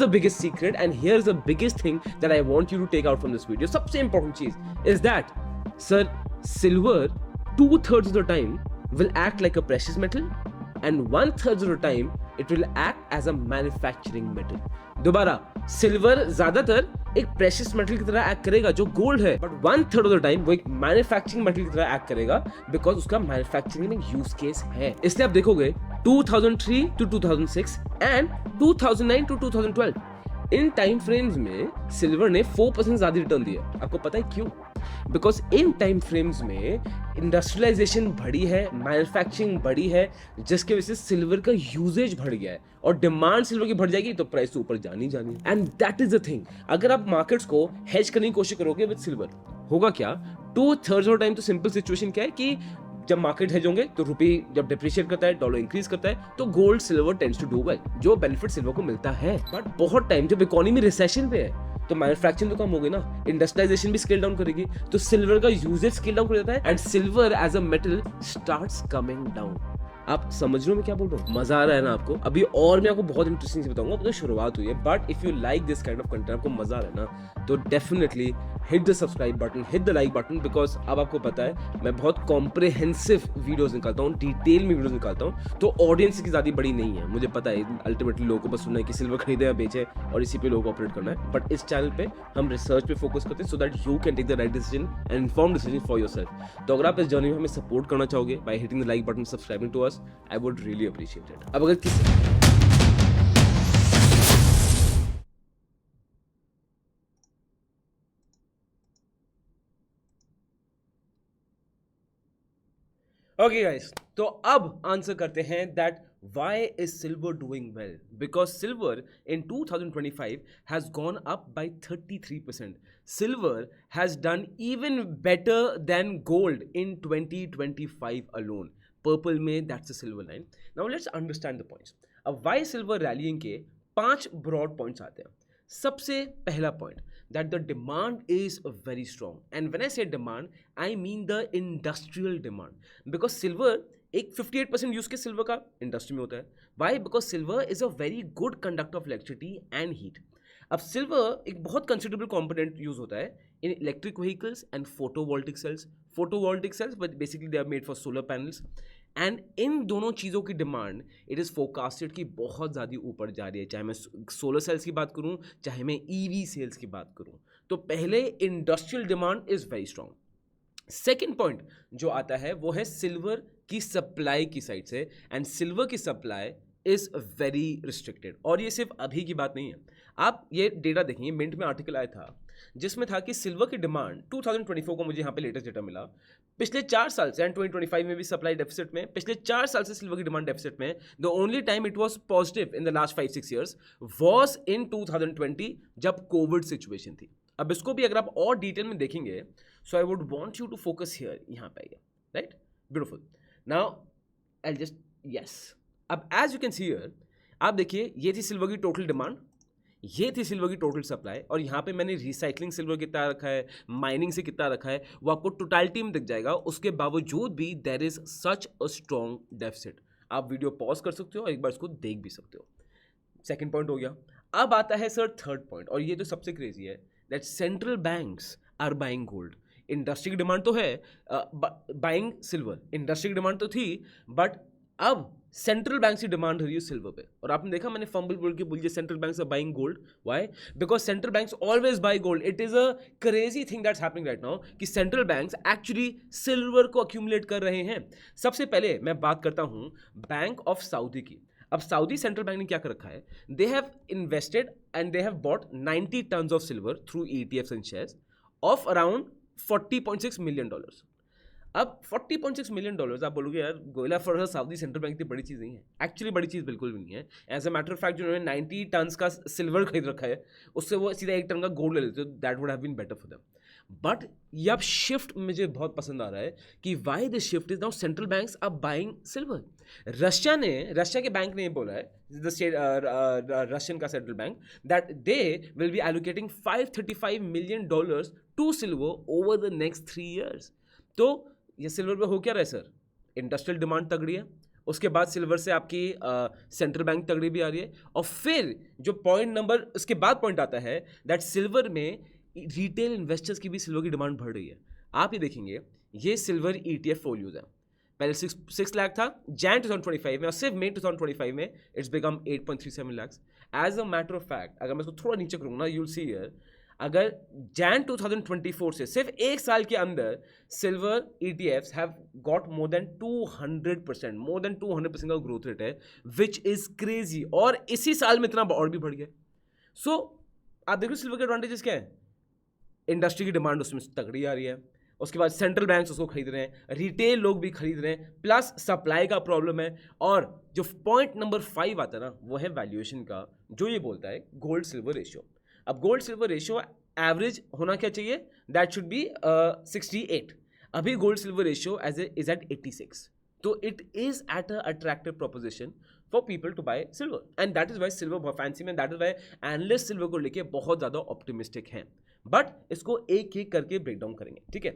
the biggest secret and here's the biggest thing that I want you to take out from this video. सबसे important चीज is that sir, silver 2/3 of the time will act like a precious metal and 1/3 of the time it will act as a manufacturing metal. दोबारा, silver ज्यादातर एक precious metal की तरह act करेगा जो gold है, बट 1/3 ऑफ द टाइम वो एक मैन्युफैक्चरिंग मेटल की तरह एक्ट करेगा बिकॉज उसका मैन्युफैक्चरिंग में यूज केस है. इसलिए आप देखोगे 2003 to 2006 and 2009 to 2012 in time frames में सिल्वर ने 4% ज्यादा रिटर्न दिया. आपको पता है क्यों? बिकॉज इन टाइम फ्रेम्स में इंडस्ट्रियलाइजेशन बढ़ी है, मैन्युफैक्चरिंग बढ़ी है, जिसके वजह से सिल्वर का यूजेज बढ़ गया है और डिमांड सिल्वर की बढ़ जाएगी तो प्राइस तो ऊपर जानी जानी. And that is the thing. अगर आप मार्केट्स को हेज करने की कोशिश करोगे विद सिल्वर, होगा क्या? 2/3 ऑफ टाइम तो सिंपल सिचुएशन क्या है कि जब मार्केट हेज होंगे तो रुपी जब डिप्रिशिएट करता है, डॉलर इंक्रीज करता है, तो gold silver tends to do well, जो बेनिफिट सिल्वर को मिलता है. बट बहुत टाइम जब इकोनॉमी रिसेशन पे है तो मैन्युफैक्चरिंग तो कम होगी ना, इंडस्ट्रियलाइजेशन भी स्केल डाउन करेगी, तो सिल्वर का यूजेज स्केल डाउन कर जाता है and silver as a metal starts coming down. आप समझ रहे हो मैं क्या बोल रहा हूँ? मजा आ रहा है ना आपको? अभी और मैं आपको बहुत इंटरेस्टिंग से बताऊंगा, तो शुरुआत हुई है, but if you like this kind of content, आपको मजा आ रहा है ना, तो definitely hit the subscribe button, hit the like button, because अब आपको पता है मैं बहुत कॉम्प्रिहेंसिव वीडियोस निकालता हूँ, डिटेल में वीडियोस निकालता हूँ, तो ऑडियंस की ज्यादा बड़ी नहीं है. मुझे पता है अल्टीमेटली लोगों को बस सुनना है कि सिल्वर खरीदे या बेचे और इसी पे लोग ऑपरेट करना है, बट इस चैनल पे हम रिसर्च पे फोकस करते हैं so that you can take the right decision and inform decision for yourself. तो अगर आप इस जर्नी में हमें सपोर्ट करना चाहोगे by hitting the like button, subscribing to us, I would really appreciate it. अब अगर किसी ओके गाइस, तो अब आंसर करते हैं that why is silver doing well. Because silver in 2025 has gone up by 33%. Silver has done even better than gold in 2025 alone. पर्पल में that's a silver line. Now let's understand the points. अब why silver rallying के 5 broad points आते हैं. सबसे पहला point that the demand is very strong, and when I say demand I mean the industrial demand, because silver एक 58% use के silver का industry में होता है. Why? Because silver is a very good conductor of electricity and heat. अब silver एक बहुत considerable component use होता है in electric vehicles and photovoltaic cells. Photovoltaic cells but basically they are made for solar panels, and in दोनों चीज़ों की demand it is forecasted कि बहुत ज़्यादा ऊपर जा रही है. चाहे मैं सोलर सेल्स की बात करूँ, चाहे मैं ईवी सेल्स की बात करूँ, तो पहले industrial demand is very strong. Second point जो आता है वो है सिल्वर की सप्लाई की साइड से, एंड सिल्वर की सप्लाई इज वेरी रिस्ट्रिक्टेड. और ये सिर्फ अभी की बात नहीं है. आप ये डेटा देखेंगे, मिंट में आर्टिकल आया था जिसमें था कि सिल्वर की डिमांड 2024 को, मुझे यहाँ पे लेटेस्ट डेटा मिला, पिछले 4 साल से, एंड 2025 में भी सप्लाई डेफिसिट में, पिछले 4 साल से सिल्वर की डिमांड डेफिसिट में. The only time it was positive in the last 5-6 years was in 2020 जब कोविड सिचुएशन थी. अब इसको भी अगर आप और डिटेल में देखेंगे, so I would want you to focus here, यहाँ पे आइए, right? Beautiful. Now I just yes. अब as you can see here, आप देखिए ये थी सिल्वर की टोटल डिमांड, ये थी सिल्वर की टोटल सप्लाई, और यहाँ पे मैंने रिसाइकलिंग सिल्वर कितना रखा है, माइनिंग से कितना रखा है, वो आपको टोटलिटी में दिख जाएगा. उसके बावजूद भी there is such a strong deficit. आप वीडियो पॉज कर सकते हो और एक बार इसको देख भी सकते हो. सेकेंड पॉइंट हो गया. अब आता है सर थर्ड पॉइंट, और ये तो सबसे क्रेजी है, that central banks are buying gold. Industry की डिमांड तो है, बाइंग सिल्वर, इंडस्ट्री की डिमांड तो थी, बट अब सेंट्रल बैंक की डिमांड हो रही है सिल्वर पे. और आपने देखा मैंने फंबल बोल के बोलिए central banks are buying gold. Why? Because central banks always buy gold. It is a crazy thing that's happening right now कि सेंट्रल बैंक्स एक्चुअली सिल्वर को अक्यूमुलेट कर रहे हैं. सबसे पहले मैं बात करता हूं बैंक ऑफ सऊदी की. अब सऊदी सेंट्रल बैंक ने क्या कर रखा है, they have invested and they have bought 90 tons of silver through ETFs and shares of around $40.6 million. अब $40.6 मिलियन, आप बोलोगे यार Goyla for Saudi central bank इतनी बड़ी चीज़ नहीं है. एक्चुअली बड़ी चीज़ बिल्कुल भी नहीं है. As a matter of fact जिन्होंने 90 टन्स का सिल्वर खरीद रखा है, उससे वो सीधा 1 टन का गोल्ड ले लेते, that would have been better for them. But ये अब शिफ्ट मुझे बहुत पसंद आ रहा है कि why this shift is now central banks are buying silver. Russia के बैंक ने बोला है, द स्टेट रशियन का central bank, that they will be allocating $535 million to silver over the next 3 years. तो ये सिल्वर पे हो क्या रहा है सर? इंडस्ट्रियल डिमांड तगड़ी है, उसके बाद सिल्वर से आपकी सेंट्रल बैंक तगड़ी भी आ रही है, और फिर जो पॉइंट नंबर उसके बाद पॉइंट आता है दैट सिल्वर में रिटेल इन्वेस्टर्स की भी सिल्वर की डिमांड बढ़ रही है। आप ये देखेंगे, ये सिल्वर ETF फोलियोज है, पहले 6 लाख था जैन 2025 में, और सिर्फ मई 2025 में it's become 8.37 lakh. As a matter of fact अगर मैं इसको थोड़ा नीचे करूँगा, यू विल सी हियर, अगर जैन 2024 से सिर्फ एक साल के अंदर silver ETFs have got more than 200% का ग्रोथ रेट है, विच इज क्रेजी, और इसी साल में इतना और भी बढ़ गया। सो आप देखो सिल्वर के एडवांटेजेस क्या है, इंडस्ट्री की डिमांड उसमें तगड़ी आ रही है, उसके बाद सेंट्रल बैंक्स उसको खरीद रहे हैं, रिटेल लोग भी खरीद रहे हैं, प्लस सप्लाई का प्रॉब्लम है। और जो पॉइंट नंबर 5 आता है ना, वो है वैल्यूएशन का, जो ये बोलता है गोल्ड सिल्वर रेशियो। अब गोल्ड सिल्वर रेशियो एवरेज होना क्या चाहिए, दैट शुड बी 68। अभी gold silver ratio is at 86, तो it is at a attractive proposition for people to buy silver, and that is why silver बहुत fancy में, that is why analyst silver को लेके बहुत ज़्यादा ऑप्टिमिस्टिक हैं। But इसको एक एक करके ब्रेक डाउन करेंगे, ठीक है?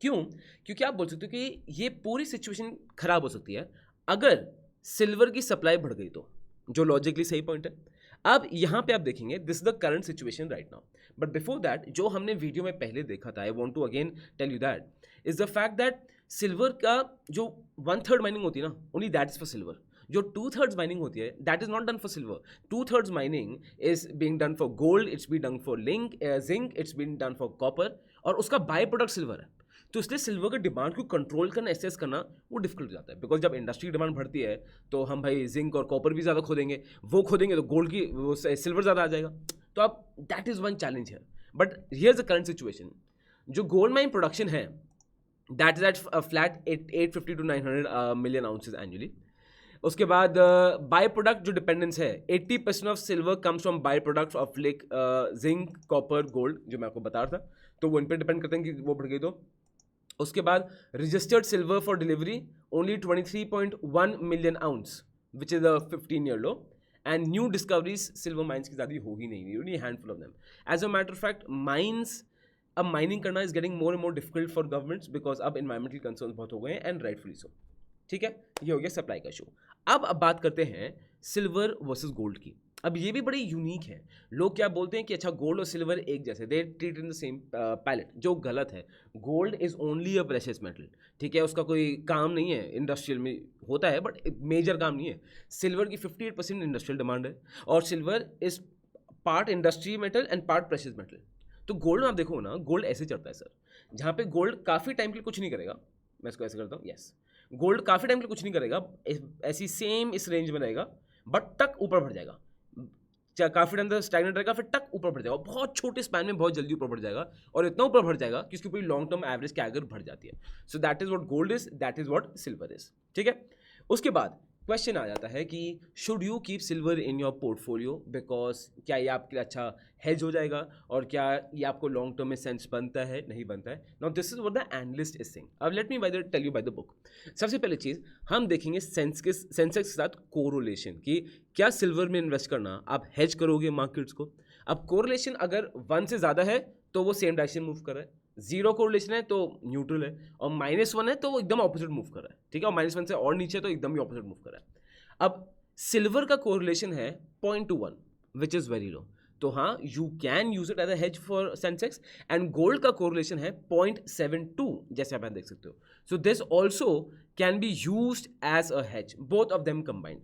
क्यों? क्योंकि आप बोल सकते हो कि ये पूरी सिचुएशन खराब हो सकती है अगर सिल्वर की सप्लाई बढ़ गई तो, जो लॉजिकली सही पॉइंट है। अब यहाँ पे आप देखेंगे this is the current situation right now, but before that जो हमने वीडियो में पहले देखा था, I want to again tell you that is the fact that silver का जो 1/3 माइनिंग होती है ना, only that is for silver. जो 2/3 माइनिंग होती है that is not done for silver. 2/3 mining is being done for gold, it's be done for zinc, it's being done for copper, और उसका बाय प्रोडक्ट सिल्वर है। तो इसलिए silver की demand को कंट्रोल करना, एसेस करना वो डिफिकल्ट हो जाता है, बिकॉज जब इंडस्ट्री की डिमांड बढ़ती है तो हम भाई जिंक और कॉपर भी ज़्यादा खोदेंगे, वो खोदेंगे तो गोल्ड की वो सिल्वर ज़्यादा आ जाएगा। तो अब दैट इज़ वन चैलेंज है। But here is the current situation, जो गोल्ड माइन प्रोडक्शन है that is at flat 850 to 900 million ounces annually. उसके बाद बाय प्रोडक्ट जो डिपेंडेंस है, 80% of silver comes from by product of like zinc, copper, gold, जो मैं आपको बता रहा था, तो वो इन पर डिपेंड करते हैं कि वो बढ़ गई तो। उसके बाद registered silver for delivery only 23.1 million ounce which is a 15-year low, and new discoveries silver mines की ज़्यादा हो ही नहीं, only handful of them. As a matter of fact mines अब माइनिंग करना is getting more and more difficult for governments, because अब environmental concern बहुत हो गए हैं, एंड राइटफुली सो। ठीक है, ये हो गया सप्लाई का इशू। अब बात करते हैं सिल्वर वर्सेस गोल्ड की। अब ये भी बड़ी यूनिक है। लोग क्या बोलते हैं कि अच्छा गोल्ड और सिल्वर एक जैसे, they treat in the same palette, जो गलत है। Gold is only a precious metal, ठीक है, उसका कोई काम नहीं है, इंडस्ट्रियल में होता है बट मेजर काम नहीं है। सिल्वर की 58% इंडस्ट्रियल डिमांड है, और silver is part industry metal and part precious metal. तो गोल्ड में आप देखो ना, गोल्ड ऐसे चलता है सर, जहाँ पे गोल्ड काफ़ी टाइम के लिए कुछ नहीं करेगा, मैं इसको ऐसे करता हूँ, यस, गोल्ड काफ़ी टाइम के लिए कुछ नहीं करेगा, ऐसी सेम इस रेंज में रहेगा, बट टक ऊपर बढ़ जाएगा, काफ़ी टाइम तक स्टैग्नेंट रहेगा, फिर टक ऊपर बढ़ जाएगा, बहुत छोटे स्पैन में बहुत जल्दी ऊपर बढ़ जाएगा, और इतना ऊपर बढ़ जाएगा कि उसकी पूरी लॉन्ग टर्म एवरेज की अगर बढ़ जाती है। So that is what gold is, that is what silver is, ठीक है। उसके बाद क्वेश्चन आ जाता है कि should you keep silver in your portfolio, because क्या ये आपके लिए अच्छा हेज हो जाएगा, और क्या ये आपको लॉन्ग टर्म में सेंस बनता है, नहीं बनता है। Now this is what the analyst is saying. अब let me tell you by the book. सबसे पहले चीज़ हम देखेंगे सेंसेक्स के साथ कोरिलेशन, कि क्या सिल्वर में इन्वेस्ट करना आप हेज करोगे मार्केट्स को। अब कोरिलेशन अगर 1 से ज़्यादा है तो वो सेम डायरेक्शन मूव कर रहा है, 0 कोरिलेशन है तो न्यूट्रल है, और -1 है तो वो एकदम ऑपोजिट मूव कर रहा है, ठीक है, और -1 से और नीचे तो एकदम ही ऑपोजिट मूव कर रहा है। अब सिल्वर का कोरिलेशन है 0.21 विच इज़ वेरी लो, तो हाँ you can use it as a hedge for Sensex. And gold का कोरिलेशन है 0.72, जैसे आप देख सकते हो। So this also can be used as a hedge, both of them combined.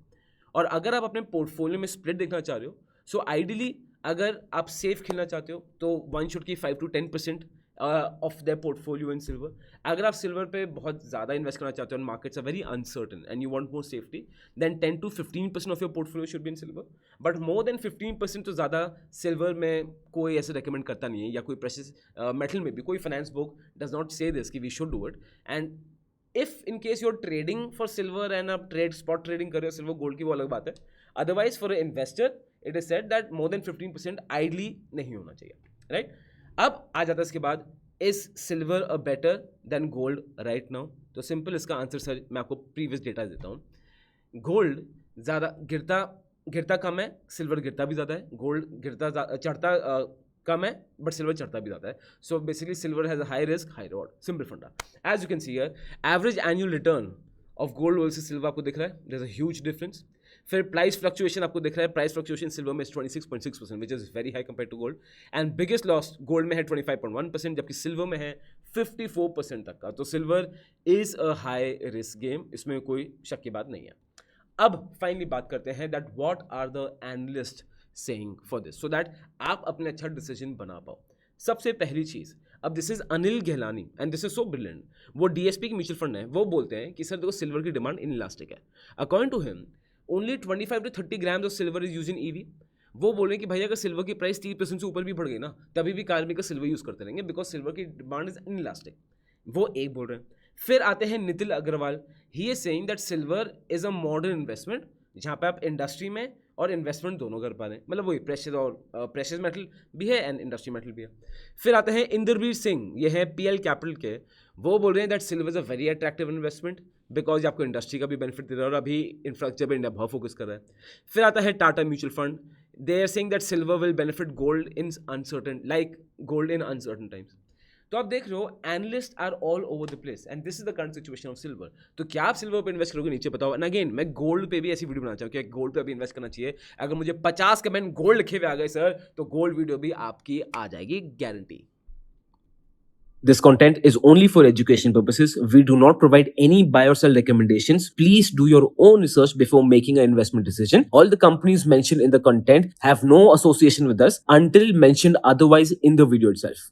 और अगर आप अपने पोर्टफोलियो में स्प्लिट देखना चाह रहे हो, सो आइडियली अगर आप सेफ खेलना चाहते हो तो वन शुड की 5 to 10% of the portfolio in silver. अगर आप सिल्वर पे बहुत ज़्यादा इन्वेस्ट करना चाहते हो, markets are very uncertain and you want more safety, then 10 to 15% of your portfolio should be in silver. But more than 15% तो ज़्यादा सिल्वर में कोई ऐसे रेकमेंड करता नहीं है, या कोई प्रेशियस मेटल में भी कोई finance book does not say this कि we should do it. And if in case you're trading for silver and आप स्पॉट ट्रेडिंग कर रहे हो सिल्वर गोल्ड की, वो अलग बात है। Otherwise for investor it is said that more than 15% ideally नहीं होना चाहिए, राइट। अब आ जाता है इसके बाद, is silver a better than gold right now. तो सिंपल इसका आंसर सर मैं आपको प्रीवियस डेटा देता हूँ। गोल्ड ज़्यादा गिरता कम है, सिल्वर गिरता भी ज़्यादा है। गोल्ड चढ़ता कम है बट सिल्वर चढ़ता भी ज़्यादा है। So basically silver has a high risk high reward, simple फंडा। As you can see here, average annual return of gold versus silver आपको दिख रहा है, there is a huge difference. फिर प्राइस फ्लक्चुएशन आपको दिख रहा है, प्राइस फ्लक्चुएशन सिल्वर में 26.6%, which is very high compare to gold. And biggest loss gold में है 25.1%, जबकि सिल्वर में है 54% तक का. तो silver is a high risk game, इसमें कोई शक की बात नहीं है. अब फाइनली बात करते हैं that what are the analyst saying for this, so that आप अपने अच्छा डिसीजन बना पाओ. सबसे पहली चीज, अब this is Anil Gahlani and this is so brilliant. वो डीएसपी की म्यूचुअल फंड है, वो बोलते हैं कि सर देखो सिल्वर की डिमांड इनइलास्टिक है. According to him only 25 to 30 grams of silver is use in EV. वो बोल रहे हैं कि भाई अगर सिल्वर की प्राइस 30% से ऊपर भी बढ़ गई ना, तभी भी कार मेकर सिल्वर यूज करते रहेंगे, बिकॉज सिल्वर की डिमांड इज इनइलास्टिक. वो एक बोल रहे हैं. फिर आते हैं Nitin Agarwal. He is saying that silver is a modern investment, जहाँ पे आप इंडस्ट्री में और इन्वेस्टमेंट दोनों कर पा रहे हैं. मतलब वही प्रेशियस और प्रेशियस मेटल भी है एंड इंडस्ट्री मेटल भी है. फिर आते हैं इंद्रवीर सिंह, ये है पीएल कैपिटल के. वो बोल रहे हैं that silver is a very attractive investment because आपको इंडस्ट्री का भी बेनिफिट दे रहा है और अभी इंफ्रास्ट्रक्चर पर इंडिया बहुत फोकस कर रहा है. फिर आता है Tata mutual fund. They are saying that silver will benefit gold in uncertain, like gold in uncertain times. तो आप देख रहे हो analyst are all over the place and this is the current situation of silver. तो क्या आप silver पे invest करोगे, नीचे बताओ. एंड अगेन मैं गोल्ड पे भी ऐसी वीडियो बनाना चाहूँ कि गोल्ड पे भी इन्वेस्ट करना चाहिए. अगर मुझे 50 कमेंट गोल्ड लिखे हुए आ गए सर, तो गोल्ड वीडियो भी आपकी आ जाएगी, guarantee. This content is only for education purposes. We do not provide any buy or sell recommendations. Please do your own research before making an investment decision. All the companies mentioned in the content have no association with us until mentioned otherwise in the video itself.